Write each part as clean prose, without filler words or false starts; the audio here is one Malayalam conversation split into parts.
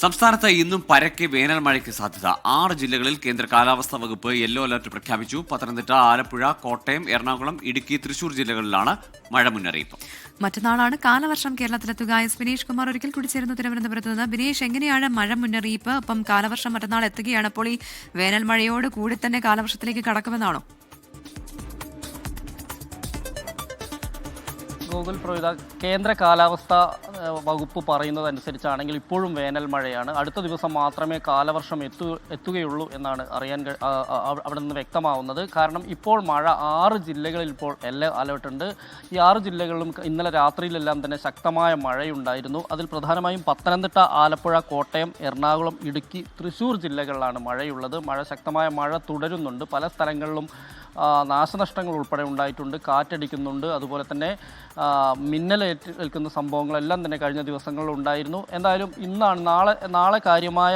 സംസ്ഥാനത്ത് ഇന്നും പരക്കെ വേനൽ മഴയ്ക്ക് സാധ്യത. 6 ജില്ലകളിൽ കേന്ദ്ര കാലാവസ്ഥാ വകുപ്പ് യെല്ലോ അലർട്ട് പ്രഖ്യാപിച്ചു. പത്തനംതിട്ട, ആലപ്പുഴ, കോട്ടയം, എറണാകുളം, ഇടുക്കി, തൃശൂർ ജില്ലകളിലാണ് മഴ മുന്നറിയിപ്പ്. മറ്റന്നാളാണ് കാലവർഷം കേരളത്തിലെത്തുക. ബിനീഷ് കുമാർ ഒരിക്കൽ കൂടി ചേരുന്നു തിരുവനന്തപുരത്ത് നിന്ന്. ബിനീഷ്, എങ്ങനെയാണ് മഴ മുന്നറിയിപ്പ്? അപ്പം കാലവർഷം മറ്റന്നാൾ എത്തുകയാണ്. അപ്പോൾ ഈ വേനൽ മഴയോട് കൂടി തന്നെ കാലവർഷത്തിലേക്ക് കടക്കുമെന്നാണോ? ഗൂഗിൾ പ്രവിധ കേന്ദ്ര കാലാവസ്ഥാ വകുപ്പ് പറയുന്നതനുസരിച്ചാണെങ്കിൽ ഇപ്പോഴും വേനൽ മഴയാണ്. അടുത്ത ദിവസം മാത്രമേ കാലവർഷം എത്തുകയുള്ളൂ എന്നാണ് അവിടെ നിന്ന് വ്യക്തമാവുന്നത്. കാരണം ഇപ്പോൾ മഴ 6 ജില്ലകളിൽ ഇപ്പോൾ യെല്ലോ അലേർട്ട് ഉണ്ട്. ഈ 6 ജില്ലകളിലും ഇന്നലെ രാത്രിയിലെല്ലാം തന്നെ ശക്തമായ മഴയുണ്ടായിരുന്നു. അതിൽ പ്രധാനമായും പത്തനംതിട്ട, ആലപ്പുഴ, കോട്ടയം, എറണാകുളം, ഇടുക്കി, തൃശൂർ ജില്ലകളിലാണ് മഴയുള്ളത്. ശക്തമായ മഴ തുടരുന്നുണ്ട്. പല സ്ഥലങ്ങളിലും നാശനഷ്ടങ്ങൾ ഉൾപ്പെടെ ഉണ്ടായിട്ടുണ്ട്. കാറ്റടിക്കുന്നുണ്ട്. അതുപോലെ തന്നെ മിന്നലേൽക്കുന്ന സംഭവങ്ങളെല്ലാം തന്നെ കഴിഞ്ഞ ദിവസങ്ങളിൽ ഉണ്ടായിരുന്നു. എന്തായാലും നാളെ കാര്യമായ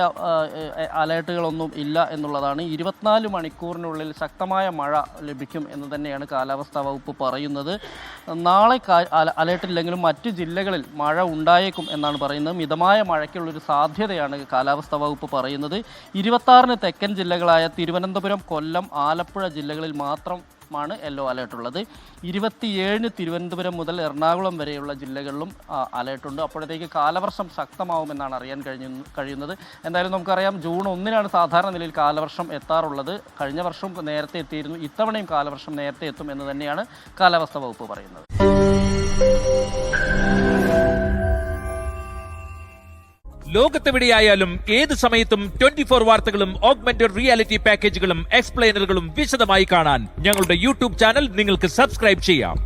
അലേർട്ടുകളൊന്നും ഇല്ല എന്നുള്ളതാണ്. 24 മണിക്കൂറിനുള്ളിൽ ശക്തമായ മഴ ലഭിക്കും എന്ന് തന്നെയാണ് കാലാവസ്ഥാ വകുപ്പ് പറയുന്നത്. നാളെ അലേർട്ടില്ലെങ്കിലും മറ്റു ജില്ലകളിൽ മഴ ഉണ്ടായേക്കും എന്നാണ് പറയുന്നത്. മിതമായ മഴയ്ക്കുള്ളൊരു സാധ്യതയാണ് കാലാവസ്ഥാ വകുപ്പ് പറയുന്നത്. 26 തെക്കൻ ജില്ലകളായ തിരുവനന്തപുരം, കൊല്ലം, ആലപ്പുഴ ജില്ലകളിൽ മാത്രമാണ് യെല്ലോ അലേർട്ട് ഉള്ളത്. 27 തിരുവനന്തപുരം മുതൽ എറണാകുളം വരെയുള്ള ജില്ലകളിലും അലേർട്ടുണ്ട്. അപ്പോഴത്തേക്ക് കാലവർഷം ശക്തമാവുമെന്നാണ് അറിയാൻ കഴിയുന്നത്. എന്തായാലും നമുക്കറിയാം, ജൂൺ 1-നാണ് സാധാരണ നിലയിൽ കാലവർഷം എത്താറുള്ളത്. കഴിഞ്ഞ വർഷം നേരത്തെ എത്തിയിരുന്നു. ഇത്തവണയും കാലവർഷം നേരത്തെ എത്തും എന്ന് തന്നെയാണ് കാലാവസ്ഥാ വകുപ്പ് പറയുന്നത്. ലോകത്തെവിടെയായാലും ഏത് സമയത്തും 24 വാർത്തകളും ഓഗ്മെന്റഡ് റിയാലിറ്റി പാക്കേജുകളും എക്സ്പ്ലെയിനറുകളും വിശദമായി കാണാൻ ഞങ്ങളുടെ യൂട്യൂബ് ചാനൽ നിങ്ങൾക്ക് സബ്സ്ക്രൈബ് ചെയ്യാം.